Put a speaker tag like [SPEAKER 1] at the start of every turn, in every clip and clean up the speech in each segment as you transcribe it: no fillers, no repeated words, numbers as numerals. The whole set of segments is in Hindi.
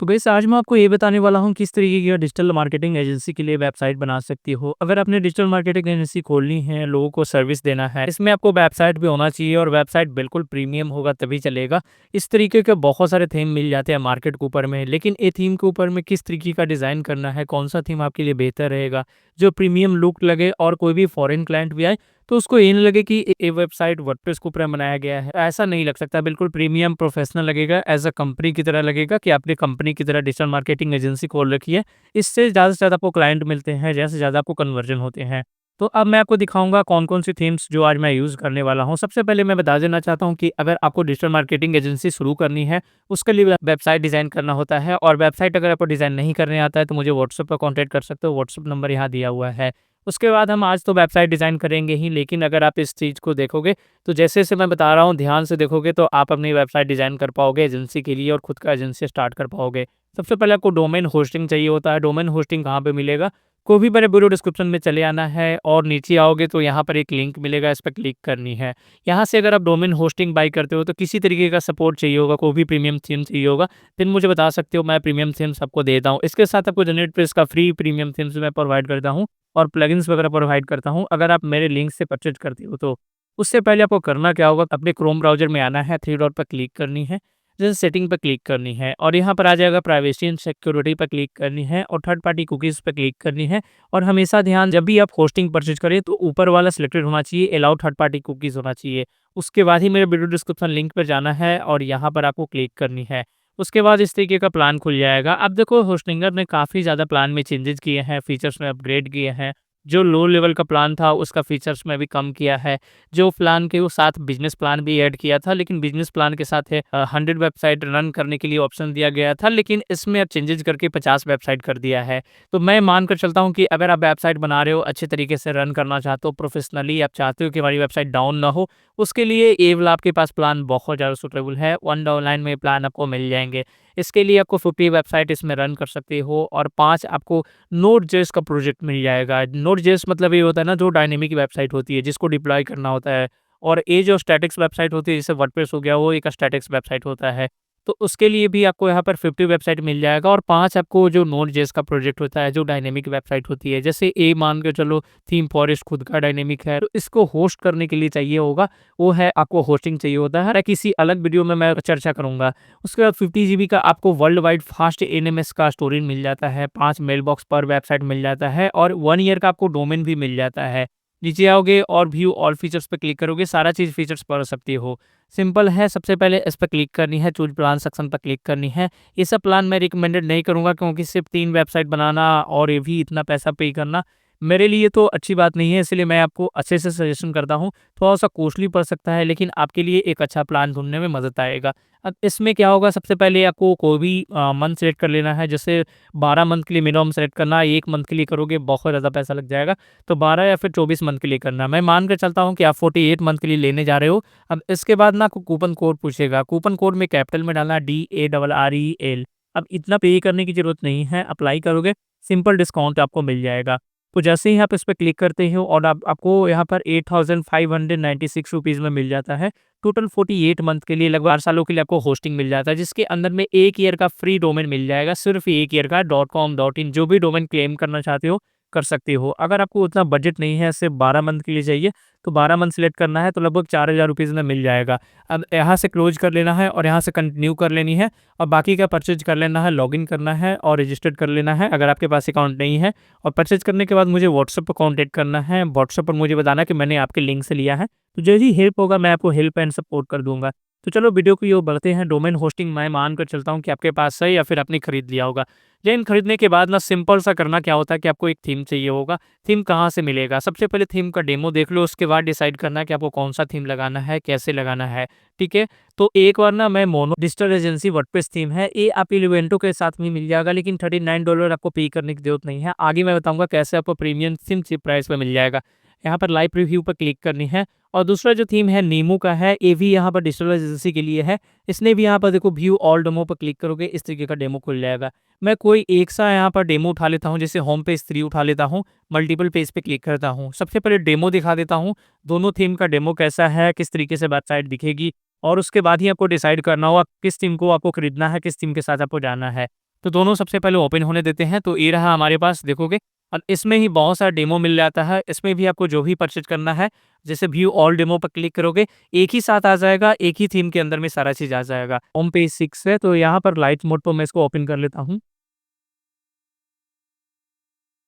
[SPEAKER 1] तो गाइस आज मैं आपको ये बताने वाला हूँ किस तरीके की डिजिटल मार्केटिंग एजेंसी के लिए वेबसाइट बना सकती हो। अगर आपने डिजिटल मार्केटिंग एजेंसी खोलनी है, लोगों को सर्विस देना है, इसमें आपको वेबसाइट भी होना चाहिए और वेबसाइट बिल्कुल प्रीमियम होगा तभी चलेगा। इस तरीके के बहुत सारे थीम मिल जाते हैं मार्केट के ऊपर में, लेकिन ये थीम के ऊपर में किस तरीके का डिज़ाइन करना है, कौन सा थीम आपके लिए बेहतर रहेगा, जो प्रीमियम लुक लगे और कोई भी फॉरेन क्लाइंट भी आए तो उसको ये नहीं लगे कि ये वेबसाइट वर्डप्रेस के ऊपर बनाया गया है। ऐसा नहीं लग सकता, बिल्कुल प्रीमियम प्रोफेशनल लगेगा, एज़ अ कंपनी की तरह लगेगा कि आपने कंपनी की तरह डिजिटल मार्केटिंग एजेंसी खोल रखी है। इससे ज़्यादा से ज़्यादा आपको क्लाइंट मिलते हैं, ज़्यादा से ज़्यादा आपको कन्वर्जन होते हैं। तो अब मैं आपको दिखाऊँगा कौन-कौन सी थीम्स जो आज मैं यूज़ करने वाला हूँ। सबसे पहले मैं बता देना चाहता हूँ कि अगर आपको डिजिटल मार्केटिंग एजेंसी शुरू करनी है, उसके लिए वेबसाइट डिज़ाइन करना होता है और वेबसाइट अगर आपको डिज़ाइन नहीं करने आता है तो मुझे व्हाट्सएप पर कॉन्टैक्ट कर सकते हो, व्हाट्सएप नंबर यहाँ दिया हुआ है। उसके बाद हम आज तो वेबसाइट डिज़ाइन करेंगे ही, लेकिन अगर आप इस चीज़ को देखोगे, तो जैसे-जैसे मैं बता रहा हूँ ध्यान से देखोगे तो आप अपनी वेबसाइट डिज़ाइन कर पाओगे एजेंसी के लिए और खुद का एजेंसी स्टार्ट कर पाओगे। सबसे पहले आपको डोमेन होस्टिंग चाहिए होता है। डोमेन होस्टिंग कहाँ पे मिलेगा? कोई भी मेरे वीडियो डिस्क्रिप्शन में चले आना है और नीचे आओगे तो यहाँ पर एक लिंक मिलेगा, इस पे क्लिक करनी है। यहाँ से अगर आप डोमेन होस्टिंग बाय करते हो तो किसी तरीके का सपोर्ट चाहिए होगा, कोई भी प्रीमियम थीम चाहिए होगा, देन मुझे बता सकते हो, मैं प्रीमियम थीम्स आपको देता हूँ। इसके साथ आपको जनरेटप्रेस का फ्री प्रीमियम थीम्स मैं प्रोवाइड करता हूँ और प्लगइन्स वगैरह प्रोवाइड करता हूँ, अगर आप मेरे लिंक से परचेज़ करते हो तो। उससे पहले आपको करना क्या होगा, अपने क्रोम ब्राउज़र में आना है, थ्री डॉट पर क्लिक करनी है, जैसे सेटिंग पे क्लिक करनी है और यहाँ पर आ जाएगा प्राइवेसी एंड सिक्योरिटी पे क्लिक करनी है और थर्ड पार्टी कुकीज़ पे क्लिक करनी है। और हमेशा ध्यान, जब भी आप होस्टिंग परचेज़ करें तो ऊपर वाला सिलेक्टेड होना चाहिए, अलाउ थर्ड पार्टी कुकीज़ होना चाहिए। उसके बाद ही मेरे वीडियो डिस्क्रिप्शन लिंक पे जाना है और यहाँ पर आपको क्लिक करनी है। उसके बाद इस तरीके का प्लान खुल जाएगा। अब देखो, होस्टिंगर ने काफ़ी ज़्यादा प्लान में चेंजेज़ किए हैं, फीचर्स में अपग्रेड किए हैं। जो लो लेवल का प्लान था उसका फीचर्स में भी कम किया है। जो प्लान के वो साथ बिज़नेस प्लान भी ऐड किया था, लेकिन बिज़नेस प्लान के साथ 100 वेबसाइट रन करने के लिए ऑप्शन दिया गया था, लेकिन इसमें अब चेंजेज़ करके 50 वेबसाइट कर दिया है। तो मैं मानकर चलता हूँ कि अगर आप वेबसाइट बना रहे हो, अच्छे तरीके से रन करना चाहते हो, प्रोफेशनली आप चाहते हो कि हमारी वेबसाइट डाउन ना हो, उसके लिए ये वाला आपके पास प्लान बहुत ज़्यादा सूटेबल है। $1 में प्लान आपको मिल जाएँगे। इसके लिए आपको 50 वेबसाइट इसमें रन कर सकते हो और 5 आपको नोड.जेएस का प्रोजेक्ट मिल जाएगा। नोड.जेएस मतलब ये होता है ना, जो डायनेमिक वेबसाइट होती है जिसको डिप्लॉय करना होता है, और ये जो स्टैटिक्स वेबसाइट होती है जैसे वर्डप्रेस हो गया, वो एक स्टैटिक्स वेबसाइट होता है। तो उसके लिए भी आपको यहाँ पर 50 वेबसाइट मिल जाएगा और 5 आपको जो नोड.जेएस का प्रोजेक्ट होता है, जो डायनेमिक वेबसाइट होती है, जैसे ए मान के चलो थीम फॉरेस्ट खुद का डायनेमिक है, तो इसको होस्ट करने के लिए चाहिए होगा, वो है आपको होस्टिंग चाहिए होता है। किसी अलग वीडियो में मैं चर्चा करूँगा। उसके बाद 50 जीबी का आपको वर्ल्ड वाइड फास्ट एनएमएस का स्टोरेज मिल जाता है, 5 मेल बॉक्स पर वेबसाइट मिल जाता है और 1 ईयर का आपको डोमेन भी मिल जाता है। नीचे आओगे और व्यू ऑल फीचर्स पे क्लिक करोगे, सारा चीज़ फीचर्स पढ़ सकते हो। सिंपल है, सबसे पहले इस पे क्लिक करनी है, चूज़ प्लान सेक्शन पर क्लिक करनी है। ये सब प्लान मैं रिकमेंडेड नहीं करूँगा, क्योंकि सिर्फ 3 वेबसाइट बनाना और ये भी इतना पैसा पे करना मेरे लिए तो अच्छी बात नहीं है, इसलिए मैं आपको अच्छे से सजेशन करता हूँ। थोड़ा-सा कॉस्टली पड़ सकता है, लेकिन आपके लिए एक अच्छा प्लान ढूँढने में मदद आएगा। अब इसमें क्या होगा, सबसे पहले आपको कोई भी मंथ सेलेक्ट कर लेना है, जैसे 12 मंथ के लिए मिनिमम सेलेक्ट करना है। 1 मंथ के लिए करोगे बहुत ज़्यादा पैसा लग जाएगा, तो 12 या फिर 24 मंथ के लिए करना है। मैं मान के चलता हूँ कि आप 48 मंथ के लिए लेने जा रहे हो। अब इसके बाद ना आपको कूपन कोड पूछेगा, कूपन कोड में कैपिटल में डालना है DARREL। अब इतना पे करने की ज़रूरत नहीं है, अप्लाई करोगे सिंपल डिस्काउंट आपको मिल जाएगा। तो जैसे ही आप इस पे क्लिक करते हो और आप आपको यहाँ पर 8596 रुपीज़ में मिल जाता है। टोटल 48 मंथ के लिए, लगभग 8 सालों के लिए आपको होस्टिंग मिल जाता है, जिसके अंदर में 1 ईयर का फ्री डोमेन मिल जाएगा, सिर्फ 1 ईयर का .com .in जो भी डोमेन क्लेम करना चाहते हो कर सकते हो। अगर आपको उतना बजट नहीं है, सिर्फ 12 मंथ के लिए चाहिए, तो 12 मंथ सेलेक्ट करना है, तो लगभग 4000 रुपीज़ में मिल जाएगा। अब यहाँ से क्लोज कर लेना है और यहाँ से कंटिन्यू कर लेनी है और बाकी का परचेज कर लेना है, लॉगिन करना है और रजिस्टर्ड कर लेना है अगर आपके पास अकाउंट नहीं है। और परचेज करने के बाद मुझे व्हाट्सएप पर कॉन्टैक्ट करना है। व्हाट्सएप पर मुझे बताना कि मैंने आपके लिंक से लिया है, तो जो भी हेल्प होगा मैं आपको हेल्प एंड सपोर्ट कर दूँगा। तो चलो वीडियो की ओर बढ़ते हैं। डोमेन होस्टिंग मैं मान कर चलता हूँ कि आपके पास है या फिर आपने खरीद लिया होगा। लेकिन खरीदने के बाद ना सिंपल सा करना क्या होता है कि आपको एक थीम चाहिए होगा। थीम कहाँ से मिलेगा? सबसे पहले थीम का डेमो देख लो, उसके बाद डिसाइड करना है कि आपको कौन-सा थीम लगाना है, कैसे लगाना है, ठीक है? तो एक बार ना मैं mono digital agency WordPress theme है, ये आप इवेंटो के साथ में मिल जाएगा, लेकिन $39 आपको पे करने की ज़रूरत नहीं है। आगे मैं बताऊँगा कैसे आपको प्रीमियम थीम चीप प्राइस पे मिल जाएगा। यहाँ पर लाइव प्रीव्यू पर क्लिक करनी है और दूसरा जो थीम है नीमू का है, ये भी यहाँ पर डिजिटल एजेंसी के लिए है। इसने भी यहाँ पर देखो व्यू ऑल डेमो पर क्लिक करोगे, इस तरीके का डेमो खुल जाएगा। मैं कोई एक सा यहाँ पर डेमो उठा लेता हूँ, जैसे होम पेज 3 उठा लेता हूँ, मल्टीपल पेज पे क्लिक करता हूँ। सबसे पहले डेमो दिखा देता हूँ, दोनों थीम का डेमो कैसा है, किस तरीके से वेबसाइट दिखेगी और उसके बाद ही आपको डिसाइड करना होगा किस थीम को आपको खरीदना है, किस थीम के साथ आपको जाना है। तो दोनों सबसे पहले ओपन होने देते हैं। तो ये रहा हमारे पास, देखोगे और इसमें ही बहुत सारा डेमो मिल जाता है। इसमें भी आपको जो भी परचेज़ करना है, जैसे व्यू ऑल डेमो पर क्लिक करोगे, एक ही साथ आ जाएगा, एक ही थीम के अंदर में सारा चीज़ आ जाएगा। होम पेज 6 है, तो यहाँ पर लाइट मोड पर मैं इसको ओपन कर लेता हूँ।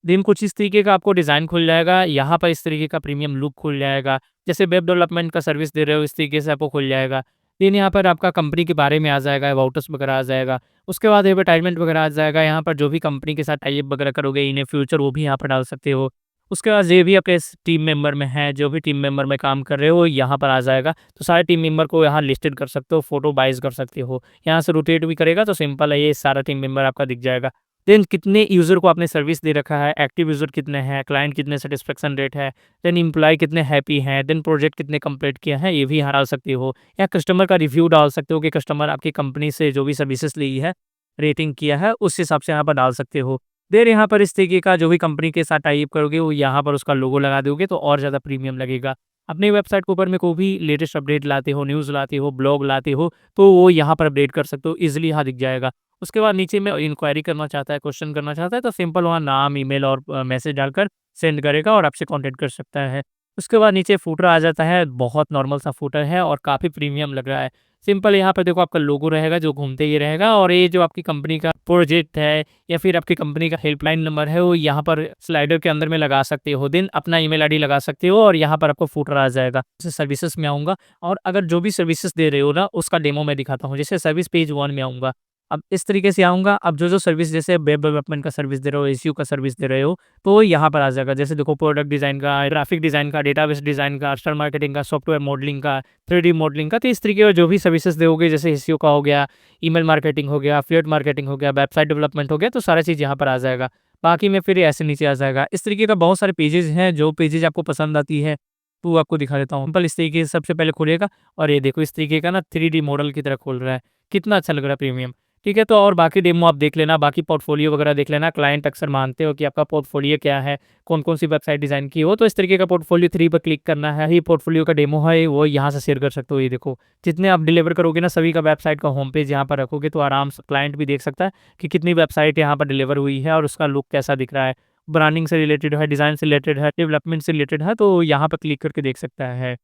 [SPEAKER 1] देन कुछ इस तरीके का आपको डिज़ाइन खुल जाएगा, यहाँ पर इस तरीके का प्रीमियम लुक खुल जाएगा। जैसे वेब डेवलपमेंट का सर्विस दे रहे हो, इस तरीके से आपको खुल जाएगा। देन यहाँ पर आपका कंपनी के बारे में आ जाएगा, अबाउट अस वगैरह आ जाएगा। उसके बाद एडवर्टाइज़मेंट वगैरह आ जाएगा, यहाँ पर जो भी कंपनी के साथ टाई अप वगैरह करोगे इन फ्यूचर, वो भी यहाँ पर डाल सकते हो। उसके बाद ये भी आपके टीम मेंबर में है, जो भी टीम मेंबर में काम कर रहे हो, यहाँ पर आ जाएगा। तो सारे टीम मेंबर को यहाँ लिस्टेड कर सकते हो, फोटो बाइज़ कर सकते हो। यहाँ से रोटेट भी करेगा तो सिंपल है, ये सारा टीम मेंबर आपका दिख जाएगा। देन कितने यूज़र को आपने सर्विस दे रखा है, एक्टिव यूज़र कितने हैं, क्लाइंट कितने सैटिस्फैक्शन रेट है, देन एम्प्लॉयी कितने हैप्पी हैं, देन प्रोजेक्ट कितने कंप्लीट किए हैं, ये भी यहाँ डाल सकते हो। या कस्टमर का रिव्यू डाल सकते हो कि कस्टमर आपकी कंपनी से जो भी सर्विसेज ली है, रेटिंग किया है, उस हिसाब से यहाँ पर डाल सकते हो। देन यहाँ पर इस तरीके का जो भी कंपनी के साथ टाई अप करोगे, वो यहाँ पर उसका लोगो लगा दोगे तो और ज़्यादा प्रीमियम लगेगा। अपनी वेबसाइट के ऊपर में कोई भी लेटेस्ट अपडेट लाते हो, न्यूज़ लाते हो, ब्लॉग लाते हो, तो वो यहाँ पर अपडेट कर सकते हो, ईज़िली यहाँ दिख जाएगा। उसके बाद नीचे में इंक्वायरी करना चाहता है, क्वेश्चन करना चाहता है, तो सिंपल वहाँ नाम, ईमेल और मैसेज डालकर सेंड करेगा और आपसे कॉन्टैक्ट कर सकता है। उसके बाद नीचे फूटर आ जाता है, बहुत नॉर्मल सा फूटर है और काफ़ी प्रीमियम लग रहा है। सिंपल यहाँ पे देखो आपका लोगो रहेगा जो घूमते ही रहेगा, और ये जो आपकी कंपनी का प्रोजेक्ट है या फिर आपकी कंपनी का हेल्पलाइन नंबर है, वो यहाँ पर स्लाइडर के अंदर में लगा सकते हो। देन अपना ईमेल आईडी लगा सकते हो और यहाँ पर आपको फूटर आ जाएगा। जैसे सर्विसेज में आऊँगा और अगर जो भी सर्विसेज दे रहे हो ना, उसका डेमो मैं दिखाता हूँ। जैसे सर्विस पेज 1 में आऊँगा। अब इस तरीके से आऊँगा, अब जो सर्विस, जैसे वेब डेवलपमेंट का सर्विस दे रहे हो, एसईओ का सर्विस दे रहे हो, तो वो यहाँ पर आ जाएगा। जैसे देखो प्रोडक्ट डिज़ाइन का, ग्राफिक डिज़ाइन का, डेटाबेस डिज़ाइन का, डिजिटल मार्केटिंग का, सॉफ्टवेयर मॉडलिंग का, 3D मॉडलिंग का, तो इस तरीके का जो भी सर्विसेज दोगे, जैसे एसईओ का हो गया, ईमेल मार्केटिंग हो गया, एफिलिएट मार्केटिंग हो गया, वेबसाइट डेवलपमेंट हो गया, तो सारा चीज़ यहाँ पर आ जाएगा। बाकी में फिर ऐसे नीचे आ जाएगा। इस तरीके का बहुत सारे पेजेज़ हैं, जो पेजेज़ आपको पसंद आती है, तो वो आपको दिखा देता हूँ। सिंपल इस तरीके से सबसे पहले खुलेगा और ये देखो इस तरीके का ना 3D मॉडल की तरह खुल रहा है। कितना अच्छा लग रहा है, प्रीमियम। ठीक है, तो और बाकी डेमो आप देख लेना, बाकी पोर्टफोलियो वगैरह देख लेना। क्लाइंट अक्सर मानते हो कि आपका पोर्टफोलियो क्या है, कौन-कौन सी वेबसाइट डिज़ाइन की हो, तो इस तरीके का पोर्टफोलियो 3 पर क्लिक करना है। ये पोर्टफोलियो का डेमो है, वो यहाँ से शेयर कर सकते हो। ये देखो, जितने आप डिलीवर करोगे ना, सभी का वेबसाइट का होम पेज यहाँ पर रखोगे, तो आराम से क्लाइंट भी देख सकता है कि कितनी वेबसाइट यहाँ पर डिलीवर हुई है और उसका लुक कैसा दिख रहा है। ब्रांडिंग से रिलेटेड है, डिज़ाइन से रिलेटेड है, डेवलपमेंट से रिलेटेड है, तो यहाँ पर क्लिक करके देख सकता है।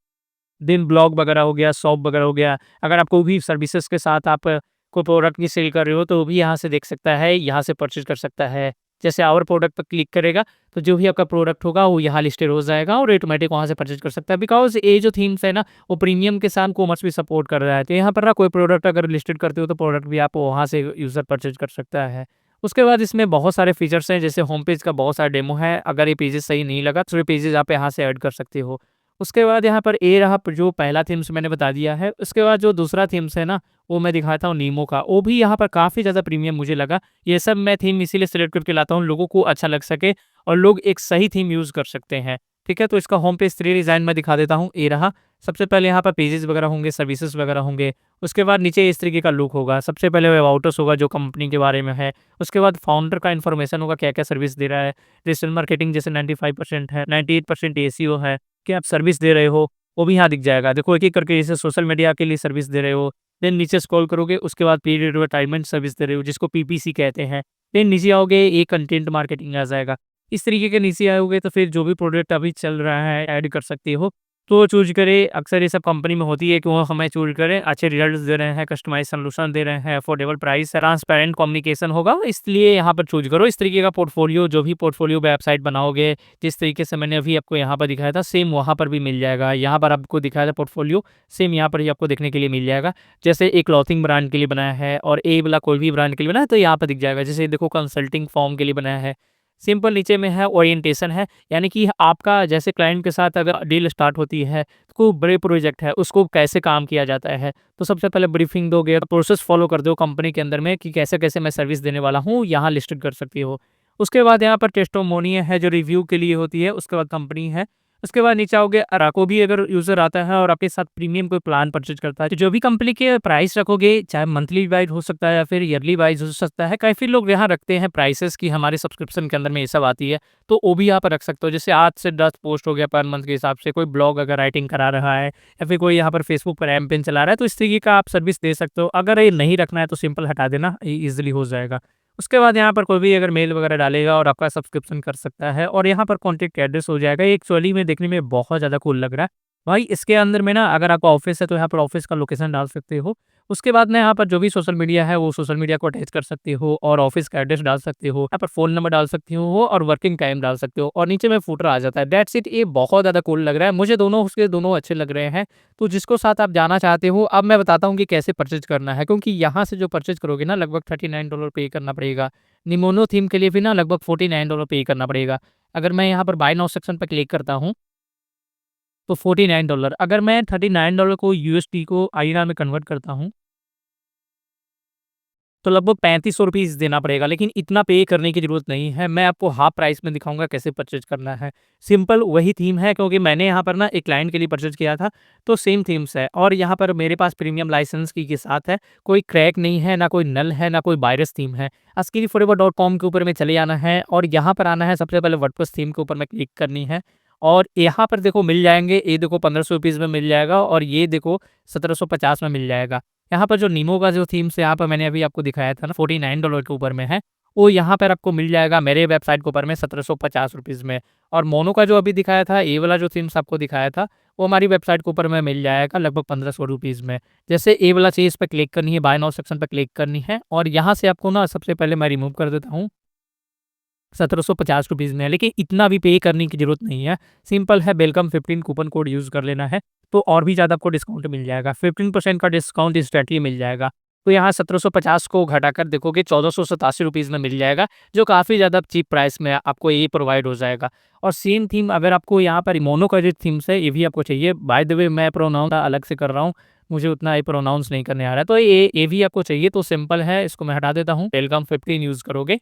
[SPEAKER 1] देन ब्लॉग वगैरह हो गया, शॉप वगैरह हो गया। अगर आपको भी सर्विसेज़ के साथ आप कोई प्रोडक्ट की सेल कर रहे हो, तो वो भी यहाँ से देख सकता है, यहाँ से परचेज़ कर सकता है। जैसे आवर प्रोडक्ट पर क्लिक करेगा, तो जो भी आपका प्रोडक्ट होगा, वो यहाँ लिस्टेड हो जाएगा और ऑटोमेटिक वहाँ से परचेज़ कर सकता है। बिकॉज़ ये जो थीम्स है ना, वो प्रीमियम के साथ कॉमर्स भी सपोर्ट कर रहा है। तो यहाँ पर ना कोई प्रोडक्ट अगर लिस्टेड करते हो, तो प्रोडक्ट भी आप वहाँ से यूज़र परचेज़ कर सकता है। उसके बाद इसमें बहुत सारे फीचर्स हैं, जैसे होम पेज का बहुत सारा डेमो है। अगर ये पेजेज़ सही नहीं लगा, तो ये पेजेज़ आप यहाँ से ऐड कर सकते हो। उसके बाद यहाँ पर ये रहा जो पहला थीम्स मैंने बता दिया है। उसके बाद जो दूसरा थीम्स है ना, वो मैं दिखाता हूँ नीमो का। वो भी यहाँ पर काफ़ी ज़्यादा प्रीमियम मुझे लगा। ये सब मैं थीम इसीलिए सेलेक्ट करके लाता हूँ, लोगों को अच्छा लग सके और लोग एक सही थीम यूज़ कर सकते हैं। ठीक है, तो इसका होम पेज 3 डिज़ाइन मैं दिखा देता हूँ, ये रहा। सबसे पहले यहाँ पर पेजेज़ वगैरह होंगे, सर्विसेज़ वगैरह होंगे। उसके बाद नीचे इस तरीके का लुक होगा। सबसे पहले अबाउट अस होगा, जो कंपनी के बारे में है। उसके बाद फाउंडर का इन्फॉर्मेशन होगा, क्या-क्या सर्विस दे रहा है। डिजिटल मार्केटिंग जैसे 95% है, 98% एसईओ है, कि आप सर्विस दे रहे हो, वो भी यहाँ दिख जाएगा। देखो एक-एक करके, जैसे सोशल मीडिया के लिए सर्विस दे रहे हो, देन नीचे स्क्रॉल करोगे, उसके बाद पेड एडवर्टाइज़मेंट सर्विस दे रहे हो, जिसको पीपीसी कहते हैं। देन नीचे आओगे, ये कंटेंट मार्केटिंग आ जाएगा। इस तरीके के नीचे आओगे तो फिर जो भी प्रोडक्ट अभी चल रहा है ऐड कर सकते हो, तो चूज़ करें। अक्सर ये सब कंपनी में होती है कि वो हमें चूज़ करें, अच्छे रिजल्ट्स दे रहे हैं, कस्टमाइज़ सॉल्यूशन दे रहे हैं, अफोर्डेबल प्राइस, ट्रांसपेरेंट कम्युनिकेशन होगा, इसलिए यहाँ पर चूज़ करो। इस तरीके का पोर्टफोलियो, जो भी पोर्टफोलियो वेबसाइट बनाओगे, जिस तरीके से मैंने अभी आपको यहाँ पर दिखाया था, सेम वहाँ पर भी मिल जाएगा। यहाँ पर आपको दिखाया था पोर्टफोलियो, सेम यहाँ पर ही आपको देखने के लिए मिल जाएगा। जैसे एक क्लॉथिंग ब्रांड के लिए बनाया है और ए वाला कोई भी ब्रांड के लिए बनाया है, तो यहाँ पर दिख जाएगा। जैसे देखो कंसल्टिंग फर्म के लिए बनाया है। सिंपल नीचे में है ओरिएंटेशन है, यानी कि आपका जैसे क्लाइंट के साथ अगर डील स्टार्ट होती है, तो कोई बड़े प्रोजेक्ट है, उसको कैसे काम किया जाता है। तो सबसे पहले ब्रीफिंग दोगे, प्रोसेस फॉलो कर दो कंपनी के अंदर में कि कैसे-कैसे मैं सर्विस देने वाला हूँ, यहाँ लिस्टेड कर सकती हो। उसके बाद यहाँ पर टेस्टिमोनियल है, जो रिव्यू के लिए होती है। उसके बाद कंपनी है। उसके बाद नीचे आओगे, अराको भी अगर यूज़र आता है और आपके साथ प्रीमियम कोई प्लान परचेज़ करता है, तो जो भी कंपनी के प्राइस रखोगे, चाहे मंथली वाइज़ हो सकता है या फिर ईयरली वाइज़ हो सकता है। काफ़ी लोग यहाँ रखते हैं प्राइसेज़ कि हमारे सब्सक्रिप्शन के अंदर में ये सब आती है, तो वो भी यहाँ पर रख सकते हो। जैसे 8 से 10 पोस्ट हो गया पर मंथ के हिसाब से, कोई ब्लॉग अगर राइटिंग करा रहा है या फिर कोई यहाँ पर फेसबुक पर कैंपेन चला रहा है, तो इस तरीके का आप सर्विस दे सकते हो। अगर ये नहीं रखना है तो सिंपल हटा देना, ईज़िली हो जाएगा। उसके बाद यहाँ पर कोई भी अगर मेल वगैरह डालेगा और आपका सब्सक्रिप्शन कर सकता है और यहाँ पर कॉन्टैक्ट एड्रेस हो जाएगा। ये एक्चुअली में देखने में बहुत ज़्यादा कूल लग रहा है। भाई इसके अंदर में ना अगर आपका ऑफ़िस है तो यहाँ पर ऑफ़िस का लोकेशन डाल सकते हो। उसके बाद में यहाँ पर जो भी सोशल मीडिया है वो सोशल मीडिया को अटैच कर सकते हो और ऑफ़िस का एड्रेस डाल सकते हो। यहाँ पर फ़ोन नंबर डाल सकते हो और वर्किंग टाइम डाल सकते हो और नीचे में फूटर आ जाता है। That's it. ये बहुत ज़्यादा कूल लग रहा है। मुझे दोनों उसके दोनों अच्छे लग रहे हैं। तो जिसको साथ आप जाना चाहते हो, अब मैं बताता हूँ कि कैसे परचेज़ करना है, क्योंकि यहाँ से जो परचेज़ करोगे ना लगभग $39 पे करना पड़ेगा। निमोनो थीम के लिए भी ना लगभग $49 पे करना पड़ेगा। अगर मैं यहाँ पर बाय नाउ सेक्शन पे क्लिक करता हूँ, तो $49। अगर मैं $39 को यूएसडी को आईएनआर में कन्वर्ट करता हूँ, तो लगभग ₹3500 देना पड़ेगा, लेकिन इतना पे करने की ज़रूरत नहीं है। मैं आपको हाफ प्राइस में दिखाऊँगा कैसे परचेज़ करना है। सिंपल वही थीम है, क्योंकि मैंने यहाँ पर ना एक क्लाइंट के लिए परचेज़ किया था, तो सेम थीम्स है और यहाँ पर मेरे पास प्रीमियम लाइसेंस की के साथ है। कोई क्रैक नहीं है, ना कोई नल है, ना कोई वायरस थीम है। askinforever.com के ऊपर में चले जाना है और यहाँ पर आना है, सबसे पहले वर्डप्रेस थीम के ऊपर में क्लिक करनी है और यहाँ पर देखो मिल जाएँगे, ये देखो ₹1500 में मिल जाएगा और ये देखो 1750 में मिल जाएगा। यहाँ पर जो नीमो का जो थीम्स यहाँ पर मैंने अभी आपको दिखाया था ना, $49 के ऊपर में है, वो यहाँ पर आपको मिल जाएगा मेरे वेबसाइट के ऊपर में ₹1750 में। और मोनो का जो अभी दिखाया था, ये वाला जो थीम्स आपको दिखाया था, वो हमारी वेबसाइट के ऊपर में मिल जाएगा लगभग ₹1500 में। जैसे ये वाला चीज़ पे क्लिक करनी है, बाय नाउ सेक्शन पे क्लिक करनी है और यहाँ से आपको ना सबसे पहले मैं रिमूव कर देता हूँ। ₹1750 में है, लेकिन इतना भी पे करने की ज़रूरत नहीं है। सिंपल है, वेलकम 15 कूपन कोड यूज़ कर लेना है, तो और भी ज़्यादा आपको डिस्काउंट मिल जाएगा। 15% का डिस्काउंट इंस्टेंटली मिल जाएगा। तो यहाँ 1750 को घटाकर देखोगे ₹1487 में मिल जाएगा, जो काफ़ी ज़्यादा चीप प्राइस में आपको ये प्रोवाइड हो जाएगा। और सेम थीम अगर आपको यहाँ पर मोनो का जो थीम्स है, ये भी आपको चाहिए। बाय द वे मैं प्रोनाउंस अलग से कर रहा हूँ, मुझे उतना ये प्रोनाउंस नहीं करने आ रहा है। तो ये भी आपको चाहिए, तो सिंपल है, इसको मैं हटा देता हूँ। वेलकम 15 यूज़ करोगे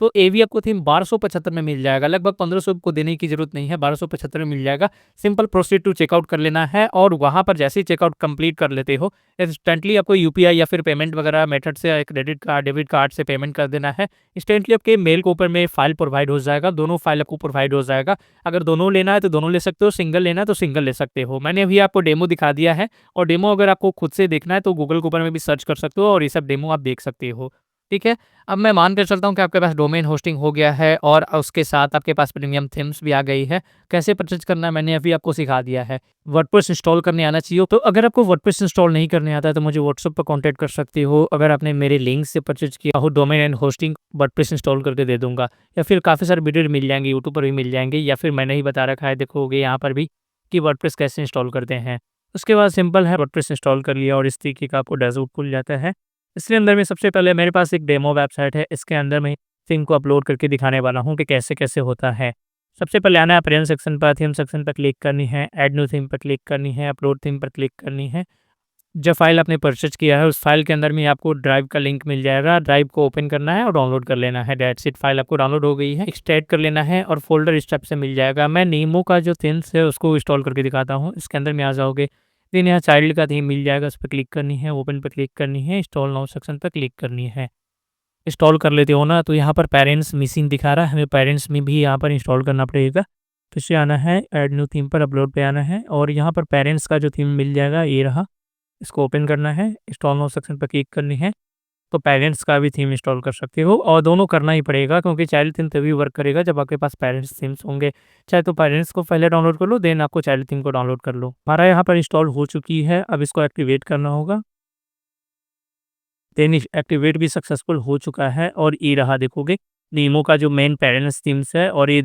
[SPEAKER 1] तो एवी आपको थीम 1275 में मिल जाएगा। लगभग 1500 को देने की ज़रूरत नहीं है, 1275 में मिल जाएगा। सिंपल प्रोसीड टू चेकआउट कर लेना है और वहाँ पर जैसे ही चेकआउट कंप्लीट कर लेते हो, इंस्टेंटली आपको यूपीआई या फिर पेमेंट वगैरह मेथड से क्रेडिट कार्ड, डेबिट कार्ड से पेमेंट कर देना है। इंस्टेंटली आपके मेल के ऊपर में फ़ाइल प्रोवाइड हो जाएगा, दोनों फ़ाइल आपको प्रोवाइड हो जाएगा। अगर दोनों लेना है तो दोनों ले सकते हो, सिंगल लेना है तो सिंगल ले सकते हो। मैंने अभी आपको डेमो दिखा दिया है और डेमो अगर आपको खुद से देखना है तो गूगल के ऊपर में भी सर्च कर सकते हो और ये सब डेमो आप देख सकते हो। ठीक है? अब मैं मान के चलता हूँ कि आपके पास डोमेन होस्टिंग हो गया है और उसके साथ आपके पास प्रीमियम थीम्स भी आ गई है। कैसे परचेज़ करना है मैंने अभी आपको सिखा दिया है। वर्डप्रेस इंस्टॉल करने आना चाहिए। तो अगर आपको वर्डप्रेस इंस्टॉल नहीं करने आता है तो मुझे व्हाट्सएप पर कॉन्टैक्ट कर सकते हो। अगर आपने मेरे लिंक से परचेज़ किया हो domain and hosting, WordPress install करके दे दूँगा। या फिर काफ़ी सारे वीडियो मिल जाएँगे, यूट्यूब पर भी मिल जाएँगे या फिर मैंने ही बता रखा है, देखोगे यहाँ पर भी कि वर्डप्रेस कैसे इंस्टॉल करते हैं। उसके बाद सिंपल है, वर्डप्रेस इंस्टॉल कर लिया और इस तरीके का आपको डैशबोर्ड खुल जाता है। इसके अंदर में सबसे पहले मेरे पास एक डेमो वेबसाइट है, इसके अंदर मैं थीम को अपलोड करके दिखाने वाला हूँ कि कैसे-कैसे होता है। सबसे पहले आना है अपरेंट सेक्शन पर, थीम सेक्शन पर क्लिक करनी है, ऐड न्यू थीम पर क्लिक करनी है, अपलोड थीम पर क्लिक करनी है। जो फ़ाइल आपने परचेज़ किया है, उस फ़ाइल के अंदर में आपको ड्राइव का लिंक मिल जाएगा, ड्राइव को ओपन करना है और डाउनलोड कर लेना है, दैट्स इट। फ़ाइल आपको डाउनलोड हो गई है, एक्सट्रैक्ट कर लेना है और फ़ोल्डर इस टाइप से मिल जाएगा। मैं नीमो का जो थीम्स है, उसको इंस्टॉल करके दिखाता हूँ। इसके अंदर में आ जाओगे, देन यहाँ चाइल्ड का थीम मिल जाएगा, उस पे क्लिक करनी है, ओपन पे क्लिक करनी है, इंस्टॉल नाउ सेक्शन पे क्लिक करनी है। इंस्टॉल कर लेते हो ना, तो यहाँ पर पेरेंट्स मिसिंग दिखा रहा है, हमें पेरेंट्स में भी यहाँ पर इंस्टॉल करना पड़ेगा। फिर से आना है, ऐड न्यू थीम पर अपलोड पे आना है और यहाँ पर पेरेंट्स का जो थीम मिल जाएगा, ये रहा। इसको ओपन करना है, इंस्टॉल नाउ सेक्शन पर क्लिक करनी है, तो पेरेंट्स का भी थीम इंस्टॉल कर सकते हो और दोनों करना ही पड़ेगा, क्योंकि चाइल्ड थीम तभी वर्क करेगा जब आपके पास पेरेंट्स थीम्स होंगे। चाहे तो पेरेंट्स को पहले डाउनलोड कर लो, देन आपको चाइल्ड थीम को डाउनलोड कर लो। हमारा यहाँ पर इंस्टॉल हो चुकी है, अब इसको एक्टिवेट करना होगा। देन एक्टिवेट भी सक्सेसफुल हो चुका है और ये रहा, देखोगे नीमो का जो मेन पेरेंट्स थीम्स है और ये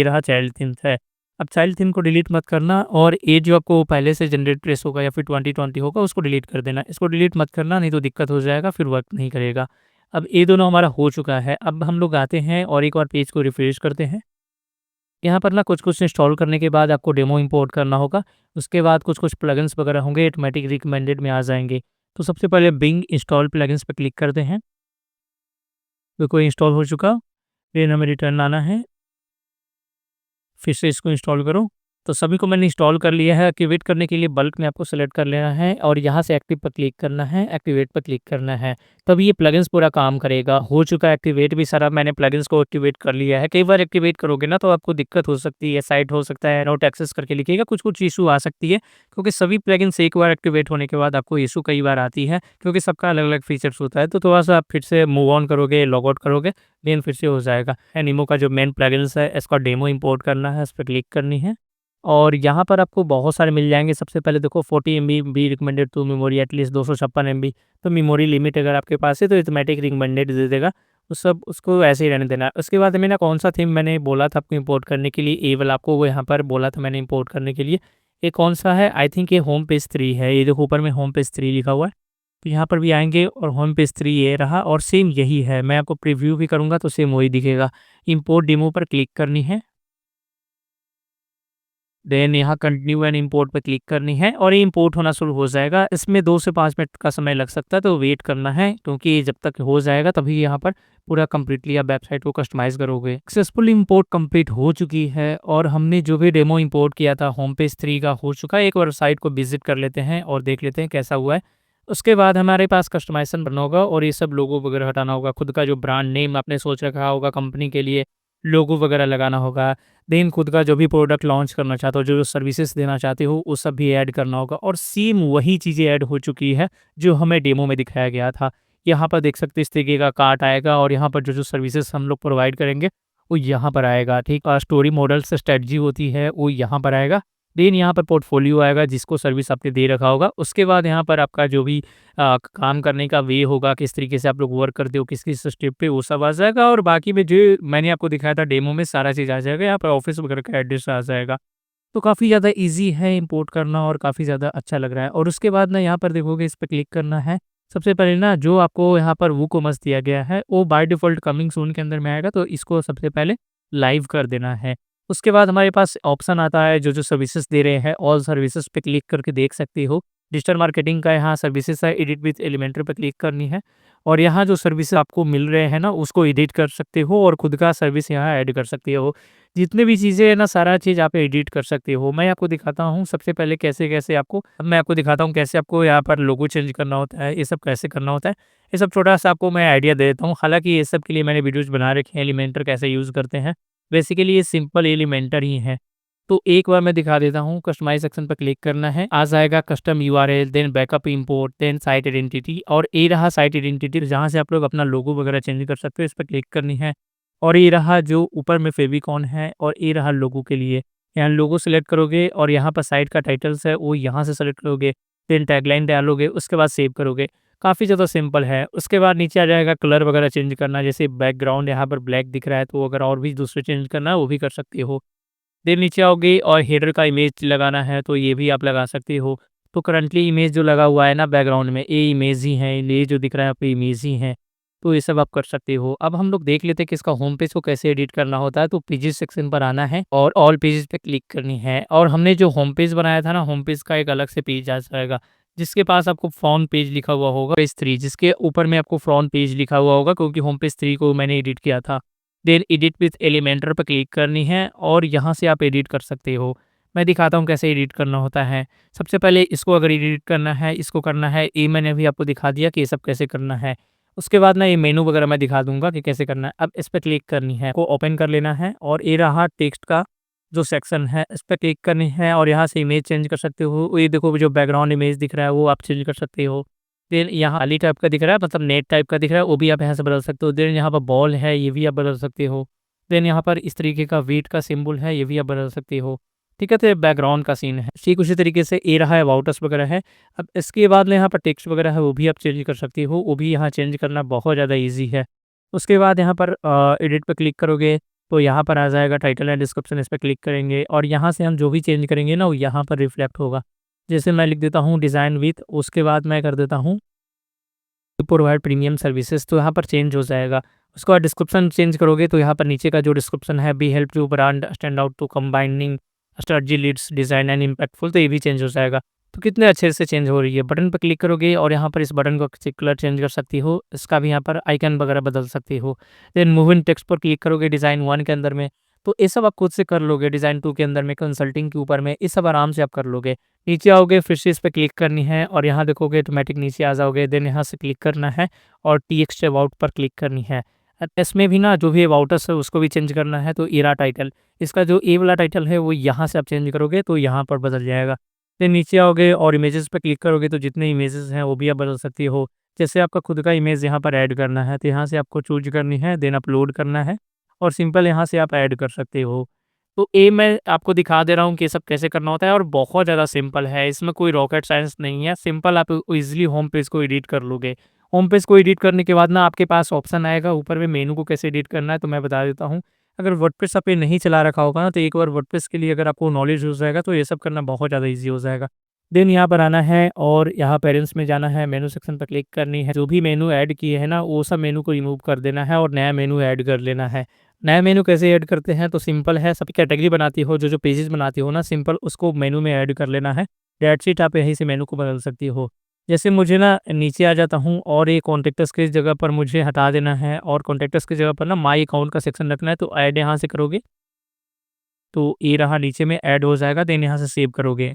[SPEAKER 1] रहा चाइल्ड थीम्स है। अब चाइल्ड थीम को डिलीट मत करना और ये जो आपको पहले से जनरेट ट्रेस होगा या फिर 2020 होगा, उसको डिलीट कर देना। इसको डिलीट मत करना, नहीं तो दिक्कत हो जाएगा, फिर वर्क नहीं करेगा। अब ये दोनों हमारा हो चुका है। अब हम लोग आते हैं और एक बार पेज को रिफ्रेश करते हैं। यहाँ पर ना कुछ-कुछ इंस्टॉल करने के बाद आपको डेमो इंपोर्ट करना होगा। उसके बाद कुछ-कुछ प्लगइन्स वगैरह होंगे, ऑटोमेटिक रिकमेंडेड में आ जाएँगे। तो सबसे पहले बिंग इंस्टॉल प्लगइन्स पे क्लिक करते हैं। देखो इंस्टॉल हो चुका, देन हमें रिटर्न आना है, फिर से इसको इंस्टॉल करो। तो सभी को मैंने इंस्टॉल कर लिया है। एक्टिवेट करने के लिए बल्क में आपको सेलेक्ट कर लेना है और यहाँ से एक्टिव पर क्लिक करना है, एक्टिवेट पर क्लिक करना है। तब ये प्लगइन्स पूरा काम करेगा। हो चुका है एक्टिवेट भी सारा, मैंने प्लगइन्स को एक्टिवेट कर लिया है। कई बार एक्टिवेट करोगे ना तो आपको दिक्कत हो सकती है, साइट हो सकता है नोट एक्सेस करके लिखेगा, कुछ-कुछ इश्यू आ सकती है क्योंकि सभी प्लगइन्स एक बार एक्टिवेट होने के बाद आपको इश्यू कई बार आती है क्योंकि सबका अलग-अलग फीचर्स होता है। तो थोड़ा-सा आप फिर से मूव ऑन करोगे, लॉग आउट करोगे, देन फिर से हो जाएगा। एनीमो का जो मेन प्लगइन्स है इसका डेमो इंपोर्ट करना है, इस पे क्लिक करनी है और यहाँ पर आपको बहुत सारे मिल जाएँगे। सबसे पहले देखो 40 MB be recommended to memory at least 256 MB, तो मेमोरी लिमिट अगर आपके पास है तो ऑटोमैटिक रिकमेंडेड दे देगा। तो सब उसको ऐसे ही रहने देना है। उसके बाद मैंने कौन-सा थीम मैंने बोला था आपको इंपोर्ट करने के लिए, ए वाला आपको वो यहाँ पर बोला था मैंने इंपोर्ट करने के लिए। ये कौन-सा है? आई थिंक ये होम पेज 3 है। ये देखो ऊपर में होम पेज 3 लिखा हुआ है। तो यहाँ पर भी आएँगे और होम पेज 3 ये रहा और सेम यही है। मैं आपको प्रीव्यू भी करूँगा तो सेम वही दिखेगा। इंपोर्ट डेमो पर क्लिक करनी है। देन यहाँ कंटिन्यू एंड इंपोर्ट पे क्लिक करनी है और ये इंपोर्ट होना शुरू हो जाएगा। इसमें 2 से 5 मिनट का समय लग सकता है तो वेट करना है क्योंकि ये जब तक हो जाएगा तभी यहाँ पर पूरा कंप्लीटली आप वेबसाइट को कस्टमाइज़ करोगे। सक्सेसफुल इंपोर्ट कंप्लीट हो चुकी है और हमने जो भी डेमो इंपोर्ट किया था होम पेज 3 का हो चुका है। एक बार साइट को विज़िट कर लेते हैं और देख लेते हैं कैसा हुआ है। उसके बाद हमारे पास कस्टमाइज़ेशन करना होगा और ये सब लोगो वगैरह हटाना होगा। खुद का जो ब्रांड नेम आपने सोच रखा होगा कंपनी के लिए, लोगो वगैरह लगाना होगा। देन खुद का जो भी प्रोडक्ट लॉन्च करना चाहते हो, जो सर्विसेज देना चाहते हो, वो सब भी ऐड करना होगा और सेम वही चीज़ें ऐड हो चुकी है, जो हमें डेमो में दिखाया गया था। यहाँ पर देख सकते हो इस तरीके का कार्ट आएगा और यहाँ पर जो-जो सर्विसेज हम लोग प्रोवाइड करेंगे, वो यहाँ पर आएगा, ठीक। स्टोरी मॉडल्स स्ट्रैटेजी होती है, वो यहाँ पर आएगा। देन यहाँ पर पोर्टफोलियो आएगा, जिसको सर्विस आपने दे रखा होगा। उसके बाद यहाँ पर आपका जो भी काम करने का वे होगा, किस तरीके से आप लोग वर्क करते हो, किस-किस स्टेप पे, वो सब आ जाएगा और बाकी में जो मैंने आपको दिखाया था डेमो में सारा चीज़ आ जाएगा। यहाँ पर ऑफ़िस वगैरह का एड्रेस आ जाएगा। तो काफ़ी ज़्यादा ईज़ी है इंपोर्ट करना और काफ़ी ज़्यादा अच्छा लग रहा है और उसके बाद ना यहाँ पर देखोगे इस पे क्लिक करना है। सबसे पहले ना जो आपको यहाँ पर वूकॉमर्स दिया गया है, वो बाय डिफ़ॉल्ट कमिंग सून के अंदर में आएगा, तो इसको सबसे पहले लाइव कर देना है। उसके बाद हमारे पास ऑप्शन आता है जो-जो सर्विसेज़ दे रहे हैं, ऑल सर्विसेज़ पे क्लिक करके देख सकते हो। डिजिटल मार्केटिंग का यहाँ सर्विसेज़ है, एडिट विथ एलिमेंटर पे क्लिक करनी है और यहाँ जो सर्विस आपको मिल रहे हैं ना, उसको एडिट कर सकते हो और खुद का सर्विस यहाँ ऐड कर सकते हो। जितने भी चीज़ें हैं ना, सारा चीज़ आप एडिट कर सकते हो। मैं आपको दिखाता हूँ सबसे पहले कैसे-कैसे आपको मैं आपको दिखाता हूँ कैसे आपको यहाँ पर लोगो चेंज करना होता है, ये सब कैसे करना होता है। ये सब छोटा-सा आपको मैं आइडिया दे देता हूँ। हालाँकि ये सब के लिए मैंने वीडियोज़ बना रखे हैं, एलिमेंटर कैसे यूज़ करते हैं। बेसिकली ये सिंपल एलिमेंटर ही है। तो एक बार मैं दिखा देता हूँ, कस्टमाइज़ सेक्शन पे क्लिक करना है, आ जाएगा custom URL, then backup import, then site identity और ये रहा साइट आइडेंटिटी जहाँ से आप लोग अपना लोगो वगैरह चेंज कर सकते हो, इस पे क्लिक करनी है। और ये रहा जो ऊपर में फेविकॉन है और ये रहा लोगो के लिए। यहाँ लोगो सेलेक्ट करोगे और यहाँ पर साइट का टाइटल्स है वो यहाँ से सेलेक्ट करोगे, देन टैगलाइन डालोगे, उसके बाद सेव करोगे। काफ़ी ज़्यादा सिंपल है। उसके बाद नीचे आ जाएगा कलर वगैरह चेंज करना, जैसे बैकग्राउंड यहाँ पर ब्लैक दिख रहा है, तो अगर और भी दूसरे चेंज करना है वो भी कर सकते हो। देन नीचे आओगे और हेडर का इमेज लगाना है तो ये भी आप लगा सकते हो। तो करंटली इमेज जो लगा हुआ है ना बैकग्राउंड में, ये इमेज ही है, ये जो दिख रहा है यहाँ पे इमेज ही है। तो ये सब आप कर सकते हो। अब हम लोग देख लेते हैं कि इसका होम पेज को कैसे एडिट करना होता है। तो पेजेस सेक्शन पर आना है और ऑल पेजेस पे क्लिक करनी है और हमने जो होम पेज बनाया था ना, होम पेज का एक अलग से पेज आ जाएगा, जिसके पास आपको फ्रंट पेज लिखा हुआ होगा, पेज 3 जिसके ऊपर में आपको फ्रंट पेज लिखा हुआ होगा क्योंकि होम पेज 3 को मैंने एडिट किया था। देन एडिट विथ एलिमेंटर पर क्लिक करनी है और यहाँ से आप एडिट कर सकते हो। मैं दिखाता हूँ कैसे एडिट करना होता है। सबसे पहले इसको अगर एडिट करना है, इसको करना है, ये मैंने अभी आपको दिखा दिया कि ये सब कैसे करना है। उसके बाद ना ये मेनू वगैरह मैं दिखा दूँगा कि कैसे करना है। अब इस पे क्लिक करनी है, को ओपन कर लेना है और ये रहा टेक्स्ट का जो सेक्शन है, इस पे क्लिक करनी है और यहाँ से इमेज चेंज कर सकते हो। ये देखो जो बैकग्राउंड इमेज दिख रहा है वो आप चेंज कर सकते हो। देन यहाँ खाली टाइप का दिख रहा है, मतलब नेट टाइप का दिख रहा है, वो भी आप यहाँ से बदल सकते हो। देन यहाँ पर बॉल है, ये भी आप बदल सकते हो। देन यहाँ पर इस तरीके का वेट का सिंबल है, ये भी आप बदल सकते हो। ठीक है, तो ये बैकग्राउंड का सीन है। ठीक उसी तरीके से ये रहा है अबाउट अस वगैरह है। अब इसके बाद में यहाँ पर टेक्स्ट वगैरह है, वो भी आप चेंज कर सकते हो, वो भी यहाँ चेंज करना बहुत ज़्यादा ईज़ी है। उसके बाद यहाँ पर एडिट पे क्लिक करोगे, तो यहाँ पर आ जाएगा टाइटल एंड डिस्क्रिप्शन, इस पे क्लिक करेंगे और यहाँ से हम जो भी चेंज करेंगे ना, वो यहाँ पर रिफ्लेक्ट होगा। जैसे मैं लिख देता हूँ डिज़ाइन विथ, उसके बाद मैं कर देता हूँ प्रोवाइड प्रीमियम सर्विसेज, तो यहाँ पर चेंज हो जाएगा। उसके बाद डिस्क्रिप्शन चेंज करोगे तो यहाँ पर नीचे का जो डिस्क्रिप्शन है, be help to brand stand out to combining strategy leads design and impactful, तो ये भी चेंज हो जाएगा। तो कितने अच्छे से चेंज हो रही है। बटन पर क्लिक करोगे और यहाँ पर इस बटन का कलर चेंज कर सकती हो, इसका भी यहाँ पर आइकन वगैरह बदल सकती हो। देन मूव इन टेक्स्ट पर क्लिक करोगे डिज़ाइन 1 के अंदर में, तो ये सब आप खुद से कर लोगे डिज़ाइन टूल के अंदर में, कंसल्टिंग के ऊपर में, ये सब आराम से आप कर लोगे। नीचे आओगे फिर से इस पे क्लिक करनी है और यहाँ देखोगे ऑटोमेटिक नीचे आ जाओगे, देन यहाँ से क्लिक करना है और टेक्स्ट अबाउट पर क्लिक करनी है। इसमें भी ना जो भी अबाउटस है उसको भी चेंज करना है, तो एरा टाइटल, इसका जो ए वाला टाइटल है वो यहाँ से आप चेंज करोगे तो यहाँ पर बदल जाएगा। देन नीचे आओगे और इमेजेस पे क्लिक करोगे तो जितने इमेजेस हैं वो भी आप बदल सकती हो। जैसे आपका खुद का इमेज यहाँ पर ऐड करना है तो यहाँ से आपको चूज़ करनी है, देन अपलोड करना है और सिंपल यहाँ से आप ऐड कर सकते हो। तो ये मैं आपको दिखा दे रहा हूँ कि ये सब कैसे करना होता है और बहुत ज़्यादा सिंपल है, इसमें कोई रॉकेट साइंस नहीं है, सिंपल आप ईज़िली होम पेज को एडिट कर लोगे। होम पेज को एडिट करने के बाद ना आपके पास ऑप्शन आएगा ऊपर में मेनू को कैसे एडिट करना है, तो मैं बता देता हूँ। अगर वर्डप्रेस आपने नहीं चला रखा होगा ना, तो एक बार वर्डप्रेस के लिए अगर आपको नॉलेज हो जाएगा तो ये सब करना बहुत ज़्यादा ईज़ी हो जाएगा। देन यहाँ पर आना है और यहाँ पेरेंट्स में जाना है, मेनू सेक्शन पर क्लिक करनी है। जो भी मेनू ऐड किए हैं ना, वो सब मेनू को रिमूव कर देना है और नया मेनू ऐड कर लेना है। नया मेनू कैसे ऐड करते हैं, तो सिंपल है, सब कैटेगरी बनाती हो, जो पेजेस बनाती हो ना, सिंपल उसको मेनू में ऐड कर लेना है। दैट्स इट, आप यहीं से मेनू को बदल सकती हो। जैसे मुझे ना नीचे आ जाता हूँ और ये कॉन्टैक्ट्स की जगह पर मुझे हटा देना है और कॉन्टैक्ट्स की जगह पर ना माय अकाउंट का सेक्शन रखना है, तो ऐड यहाँ से करोगे तो ये रहा नीचे में ऐड हो जाएगा, देन यहाँ से सेव करोगे।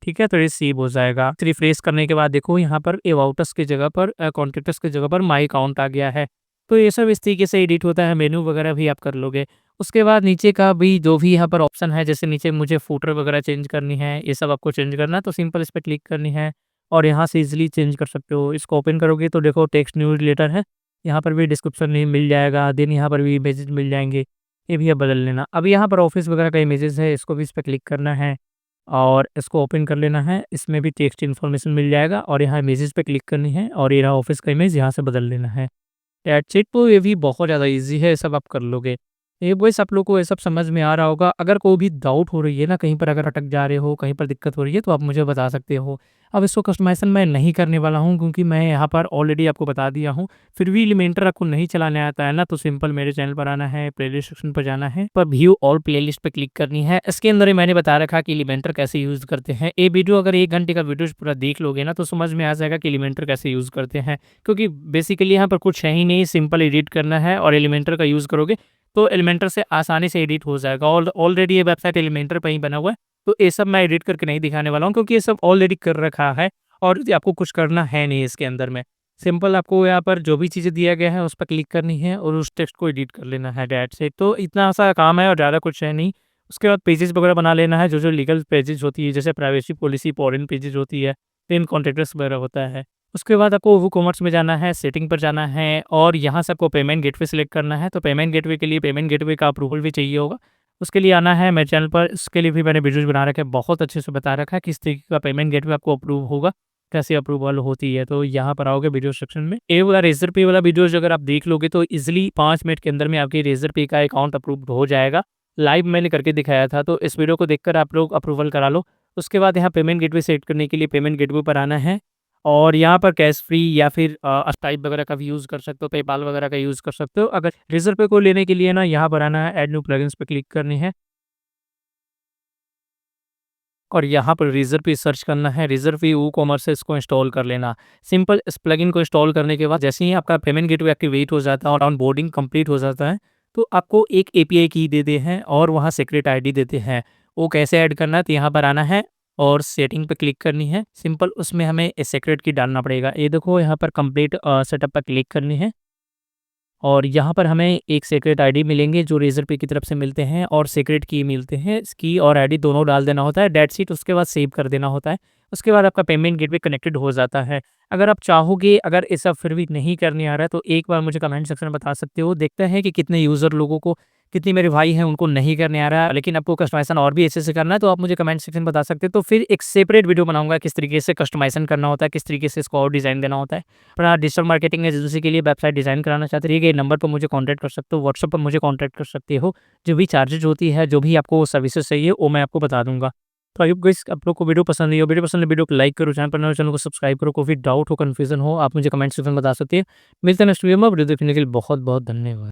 [SPEAKER 1] ठीक है, तो ये सेव हो जाएगा। रिफ्रेश करने के बाद देखो यहाँ पर अबाउट अस की जगह पर कॉन्टैक्ट्स की जगह पर माय अकाउंट आ गया है। तो ये सब इस तरीके से एडिट होता है, मेनू वगैरह भी आप कर लोगे। उसके बाद नीचे का भी जो भी यहाँ पर ऑप्शन है, जैसे नीचे मुझे फुटर वगैरह चेंज करनी है, ये सब आपको चेंज करना है, तो सिंपल इस पे क्लिक करनी है और यहाँ से ईज़िली चेंज कर सकते हो। इसको ओपन करोगे तो देखो टेक्स्ट न्यूज़ लेटर है, यहाँ पर भी डिस्क्रिप्शन नहीं मिल जाएगा, देन यहाँ पर भी इमेजेस मिल जाएँगे, ये भी आप बदल लेना। अब यहाँ पर ऑफ़िस वगैरह का इमेजेस है, इसको भी इस पे क्लिक करना है और इसको ओपन कर लेना है, इसमें भी टेक्स्ट इन्फॉर्मेशन मिल जाएगा और यहाँ इमेजेस पे क्लिक करनी है और ये रहा ऑफ़िस का इमेज, यहाँ से बदल लेना है। दैट्स इट, तो ये भी बहुत ज़्यादा ईज़ी है, ये सब आप कर लोगे। ये बस आप लोग को ये सब समझ में आ रहा होगा। अगर कोई भी डाउट हो रही है ना, कहीं पर अगर अटक जा रहे हो, कहीं पर दिक्कत हो रही है, तो आप मुझे बता सकते हो। अब इसको कस्टमाइज़ेशन मैं नहीं करने वाला हूँ क्योंकि मैं यहाँ पर ऑलरेडी आपको बता दिया हूँ। फिर भी एलिमेंटर आपको नहीं चलाने आता है ना, तो सिंपल मेरे चैनल पर आना है, प्लेलिस्ट सेक्शन पर जाना है, पर व्यू ऑल प्लेलिस्ट पे क्लिक करनी है। इसके अंदर ही मैंने बता रखा कि एलिमेंटर कैसे यूज़ करते हैं। ये वीडियो अगर 1 घंटे का वीडियो पूरा देख लोगे ना, तो समझ में आ जाएगा कि एलिमेंटर कैसे यूज़ करते हैं। क्योंकि बेसिकली यहाँ पर कुछ है ही नहीं, सिंपल एडिट करना है और एलिमेंटर का यूज़ करोगे तो एलिमेंटर से आसानी से एडिट हो जाएगा। ऑलरेडी ये वेबसाइट एलिमेंटर पे ही बना हुआ है, तो ये सब मैं एडिट करके नहीं दिखाने वाला हूँ क्योंकि ये सब ऑलरेडी कर रखा है और आपको कुछ करना है नहीं इसके अंदर में। सिंपल आपको यहाँ पर जो भी चीज़ें दिया गया है उस पर क्लिक करनी है और उस टेक्स्ट को एडिट कर लेना है, दैट्स इट। तो इतना सा काम है और ज़्यादा कुछ है नहीं। उसके बाद पेजेस वगैरह बना लेना है, जो लीगल पेजेस होती है, जैसे प्राइवेसी पॉलिसी, फॉरेन पेजेस होती है, देन कॉन्ट्रैक्टस वगैरह होता है। उसके बाद आपको वूकॉमर्स में जाना है, सेटिंग पर जाना है और यहाँ से आपको पेमेंट गेटवे सेलेक्ट करना है। तो पेमेंट गेटवे के लिए पेमेंट गेटवे का अप्रूवल भी चाहिए होगा। उसके लिए आना है मेरे चैनल पर, इसके लिए भी मैंने वीडियोज़ बना रखे हैं, बहुत अच्छे से बता रखा है किस तरीके का पेमेंट गेटवे आपको अप्रूव होगा, कैसे अप्रूवल होती है। तो यहाँ पर आओगे वीडियो सेक्शन में, ये वाला रेज़र पे वाला वीडियोज़ अगर आप देख लोगे तो ईज़िली 5 मिनट के अंदर में आपके रेज़र पे का अकाउंट अप्रूव्ड हो जाएगा। लाइव मैंने करके दिखाया था, तो इस वीडियो को देखकर आप लोग अप्रूवल करा लो। उसके बाद यहाँ पेमेंट गेटवे सेट करने के लिए पेमेंट गेटवे पर आना है और यहाँ पर कैश फ्री या फिर स्ट्राइप वगैरह का भी यूज़ कर सकते हो, पेपाल वगैरह का यूज़ कर सकते हो। अगर रेज़र पे को लेने के लिए ना यहाँ पर आना है, ऐड न्यू प्लगइन्स पे क्लिक करनी है और यहाँ पर रेज़र पे सर्च करना है, रेज़र पे वूकॉमर्स से इसको इंस्टॉल कर लेना। सिंपल इस प्लगइन को इंस्टॉल करने के बाद जैसे ही आपका पेमेंट गेटवे एक्टिवेट हो जाता है और ऑनबोर्डिंग कंप्लीट हो जाता है, तो आपको एक एपीआई की देते हैं और वहाँ सीक्रेट आईडी देते हैं। वो कैसे ऐड करना है, तो यहाँ पर आना है और सेटिंग पे क्लिक करनी है। सिंपल उसमें हमें सीक्रेट की डालना पड़ेगा। ये देखो यहाँ पर कंप्लीट सेटअप पर क्लिक करनी है और यहाँ पर हमें एक सीक्रेट आईडी मिलेंगे जो रेज़र पे की तरफ से मिलते हैं और सीक्रेट की मिलते हैं। की और आईडी दोनों डाल देना होता है, दैट्स इट। उसके बाद सेव कर देना होता है। उसके बाद आपका पेमेंट गेटवे कनेक्टेड हो जाता है। अगर आप चाहोगे, अगर ये सब फिर भी नहीं करने आ रहा है, तो एक बार मुझे कमेंट सेक्शन में बता सकते हो। देखते हैं कि कितने यूज़र लोगों को, कितने मेरे भाई हैं उनको नहीं करने आ रहा है, लेकिन आपको कस्टमाइज़ेशन और भी अच्छे से करना है, तो आप मुझे कमेंट सेक्शन में बता सकते हो। तो फिर एक सेपरेट वीडियो बनाऊँगा किस तरीके से कस्टमाइज़ेशन करना होता है, किस तरीके से इसको और डिज़ाइन देना होता है। अपना डिजिटल मार्केटिंग एजेंसी के लिए वेबसाइट डिज़ाइन कराना चाहते हैं, ये नंबर पर मुझे कॉन्टैक्ट कर सकते हो, व्हाट्सएप पर मुझे कॉन्टैक्ट कर सकते हो। जो भी चार्जेज़ होती है, जो भी आपको सर्विसेज़ चाहिए, वो मैं आपको बता दूँगा। तो आई होप गाइस आप लोग को वीडियो पसंद आई हो। वीडियो पसंद है, वीडियो को लाइक करो, चैनल पर नए हो चैनल को सब्सक्राइब करो। कोई भी डाउट हो, कन्फ्यूज़न हो, आप मुझे कमेंट सेक्शन में बता सकते हैं। मिलते हैं नेक्स्ट वीडियो में। वीडियो देखने के लिए बहुत-बहुत धन्यवाद।